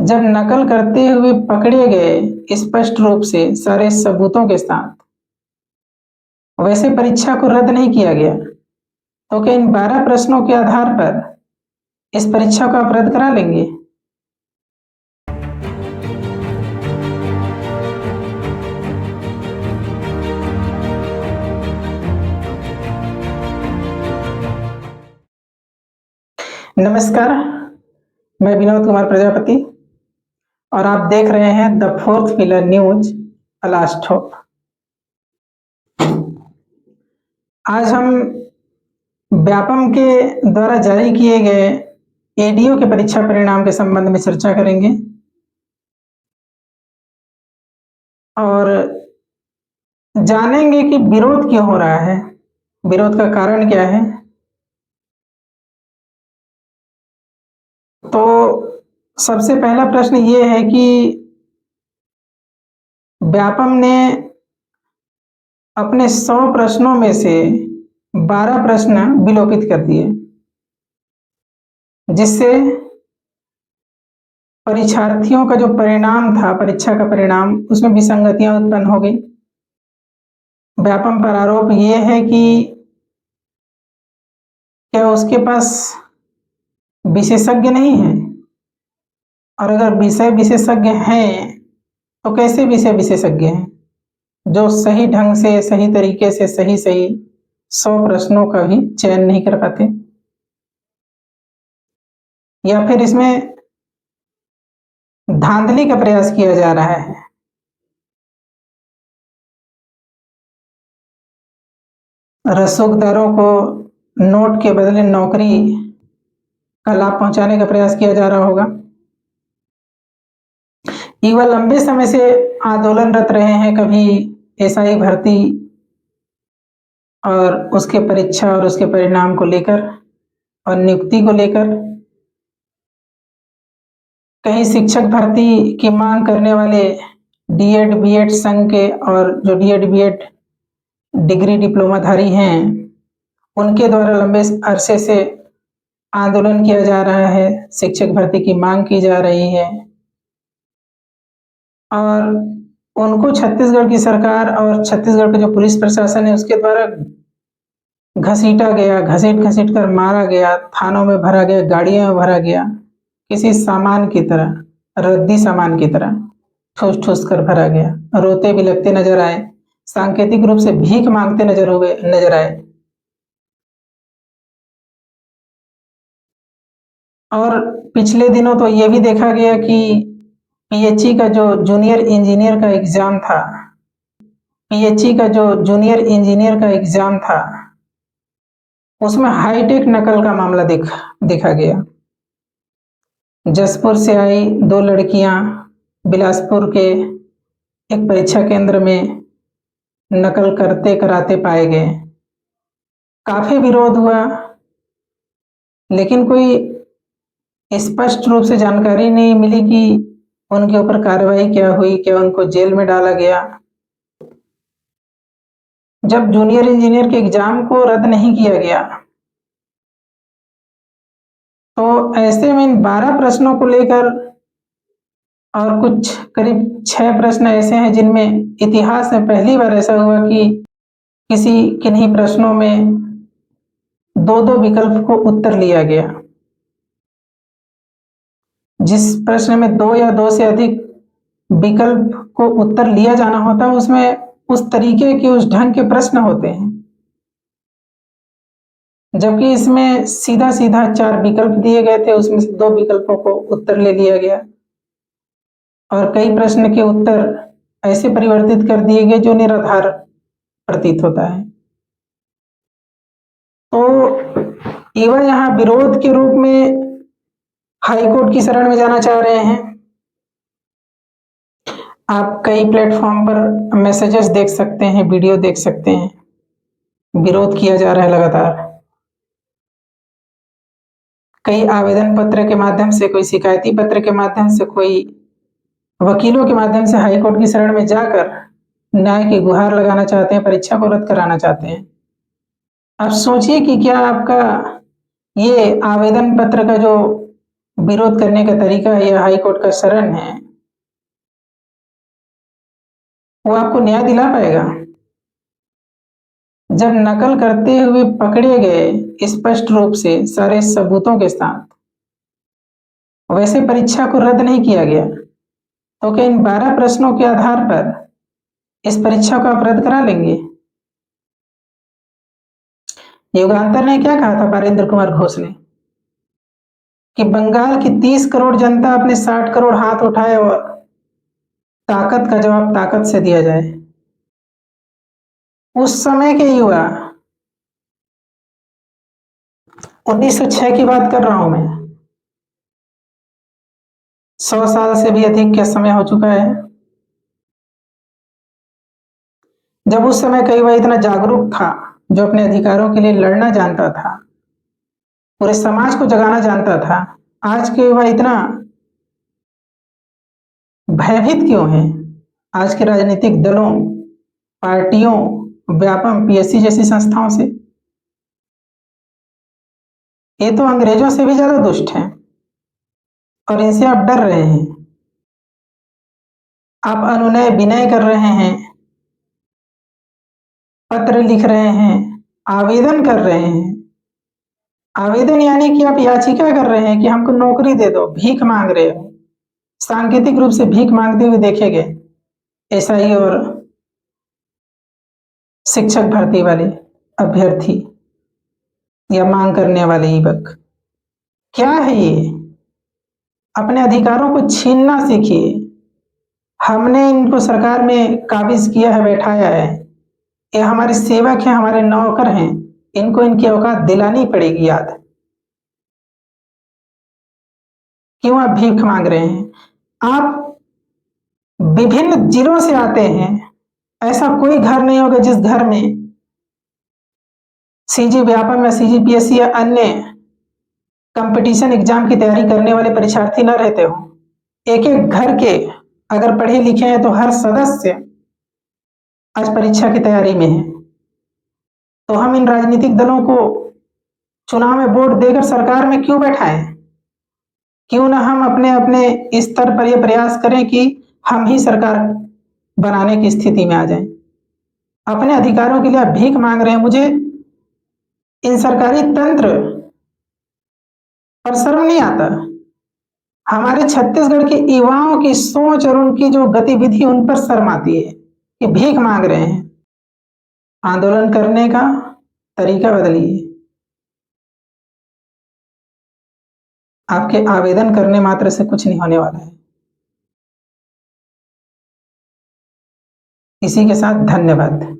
जब नकल करते हुए पकड़े गए स्पष्ट रूप से सारे सबूतों के साथ, वैसे परीक्षा को रद्द नहीं किया गया, तो क्या इन 12 प्रश्नों के आधार पर इस परीक्षा को आप रद्द करा लेंगे? नमस्कार, मैं विनोद कुमार प्रजापति और आप देख रहे हैं the fourth pillar news last hope. आज हम व्यापम के द्वारा जारी किए गए एडीओ के परीक्षा परिणाम के संबंध में चर्चा करेंगे और जानेंगे कि विरोध क्यों हो रहा है, विरोध का कारण क्या है। तो सबसे पहला प्रश्न ये है कि व्यापम ने अपने 100 प्रश्नों में से 12 प्रश्न विलोपित कर दिए, जिससे परीक्षार्थियों का जो परिणाम था, परीक्षा का परिणाम, उसमें विसंगतियां उत्पन्न हो गई। व्यापम पर आरोप ये है कि क्या उसके पास विशेषज्ञ नहीं है, और अगर विषय विशेषज्ञ हैं तो कैसे विषय विशेषज्ञ हैं जो सही ढंग से, सही तरीके से सही 100 प्रश्नों का भी चयन नहीं कर पाते, या फिर इसमें धांधली का प्रयास किया जा रहा है। रसूखदारों को नोट के बदले नौकरी का लाभ पहुंचाने का प्रयास किया जा रहा होगा। युवा लंबे समय से आंदोलनरत रहे हैं, कभी एसआई भर्ती और उसके परीक्षा और उसके परिणाम को लेकर और नियुक्ति को लेकर, कहीं शिक्षक भर्ती की मांग करने वाले डीएड बीएड संघ के और जो डीएड बीएड डिग्री डिप्लोमाधारी हैं उनके द्वारा लंबे अरसे से आंदोलन किया जा रहा है, शिक्षक भर्ती की मांग की जा रही है और उनको छत्तीसगढ़ की सरकार और छत्तीसगढ़ का जो पुलिस प्रशासन है उसके द्वारा घसीटा गया, घसीट घसीट कर मारा गया, थानों में भरा गया, गाड़ियों में भरा गया, किसी सामान की तरह, रद्दी सामान की तरह ठूस ठूस कर भरा गया। रोते भी लगते नजर आए, सांकेतिक रूप से भीख मांगते नजर आए। और पिछले दिनों तो ये भी देखा गया कि पीएचई का जो जूनियर इंजीनियर का एग्जाम था, पीएचई का जो जूनियर इंजीनियर का एग्जाम था, उसमें हाईटेक नकल का मामला देखा गया। जसपुर से आई 2 लड़कियां बिलासपुर के एक परीक्षा केंद्र में नकल करते कराते पाए गए। काफी विरोध हुआ, लेकिन कोई स्पष्ट रूप से जानकारी नहीं मिली कि उनके ऊपर कार्रवाई क्या हुई, क्या उनको जेल में डाला गया। जब जूनियर इंजीनियर के एग्जाम को रद्द नहीं किया गया, तो ऐसे में इन 12 प्रश्नों को लेकर और कुछ करीब 6 प्रश्न ऐसे हैं जिनमें इतिहास में पहली बार ऐसा हुआ कि किसी किन्हीं प्रश्नों में 2-2 विकल्प को उत्तर लिया गया। जिस प्रश्न में 2 या 2 से अधिक विकल्प को उत्तर लिया जाना होता है उसमें उस तरीके के, उस ढंग के प्रश्न होते हैं, जबकि इसमें सीधा सीधा 4 विकल्प दिए गए थे, उसमें से 2 विकल्पों को उत्तर ले लिया गया और कई प्रश्न के उत्तर ऐसे परिवर्तित कर दिए गए जो निराधार प्रतीत होता है। तो युवा यहाँ विरोध के रूप में हाईकोर्ट की शरण में जाना चाह रहे हैं। आप कई प्लेटफॉर्म पर मैसेजेस देख सकते हैं, वीडियो देख सकते हैं, विरोध किया जा रहा है लगातार। कई आवेदन पत्र के माध्यम से, कोई शिकायती पत्र के माध्यम से, कोई वकीलों के माध्यम से हाईकोर्ट की शरण में जाकर न्याय की गुहार लगाना चाहते हैं, परीक्षा को रद्द कराना चाहते हैं। आप सोचिए कि क्या आपका ये आवेदन पत्र का जो विरोध करने का तरीका या हाई कोर्ट का शरण है, वो आपको न्याय दिला पाएगा? जब नकल करते हुए पकड़े गए स्पष्ट रूप से सारे सबूतों के साथ, वैसे परीक्षा को रद्द नहीं किया गया, तो क्या इन 12 प्रश्नों के आधार पर इस परीक्षा को आप रद्द करा लेंगे? युगांतर ने क्या कहा था बारेंद्र कुमार घोष ने कि बंगाल की 30 करोड़ जनता अपने 60 करोड़ हाथ उठाए और ताकत का जवाब ताकत से दिया जाए। उस समय के युवा, 1906 की बात कर रहा हूं मैं, 100 साल से भी अधिक का समय हो चुका है, जब उस समय कई युवा इतना जागरूक था, जो अपने अधिकारों के लिए लड़ना जानता था, पूरे समाज को जगाना जानता था। आज के युवा इतना भयभीत क्यों है? आज के राजनीतिक दलों, पार्टियों, व्यापम, पीएससी जैसी संस्थाओं से। ये तो अंग्रेजों से भी ज्यादा दुष्ट हैं और इनसे आप डर रहे हैं। आप अनुनय विनय कर रहे हैं, पत्र लिख रहे हैं, आवेदन कर रहे हैं। आवेदन यानी कि आप याचिका कर रहे हैं कि हमको नौकरी दे दो, भीख मांग रहे हो। सांकेतिक रूप से भीख मांगते हुए देखे गए एसआई और शिक्षक भर्ती वाले अभ्यर्थी या मांग करने वाले युवक। क्या है ये? अपने अधिकारों को छीनना सीखिए। हमने इनको सरकार में काबिज किया है, बैठाया है, ये हमारे सेवक हैं, हमारे नौकर हैं, इनको इनकी औकात दिलानी पड़ेगी याद। क्यों आप भीख मांग रहे हैं? आप विभिन्न जिलों से आते हैं, ऐसा कोई घर नहीं होगा जिस घर में सीजी व्यापम या सीजीपीएससी या अन्य कंपटीशन एग्जाम की तैयारी करने वाले परीक्षार्थी न रहते हो। एक एक घर के अगर पढ़े लिखे हैं तो हर सदस्य आज परीक्षा की तैयारी में है। तो हम इन राजनीतिक दलों को चुनाव में वोट देकर सरकार में क्यों बैठाएं? क्यों ना हम अपने अपने स्तर पर यह प्रयास करें कि हम ही सरकार बनाने की स्थिति में आ जाएं। अपने अधिकारों के लिए आप भीख मांग रहे हैं। मुझे इन सरकारी तंत्र पर शर्म नहीं आता। हमारे छत्तीसगढ़ के युवाओं की सोच और उनकी जो गतिविधि, उन पर शर्म आती है कि भीख मांग रहे हैं। आंदोलन करने का तरीका बदलिए। आपके आवेदन करने मात्र से कुछ नहीं होने वाला है। इसी के साथ धन्यवाद।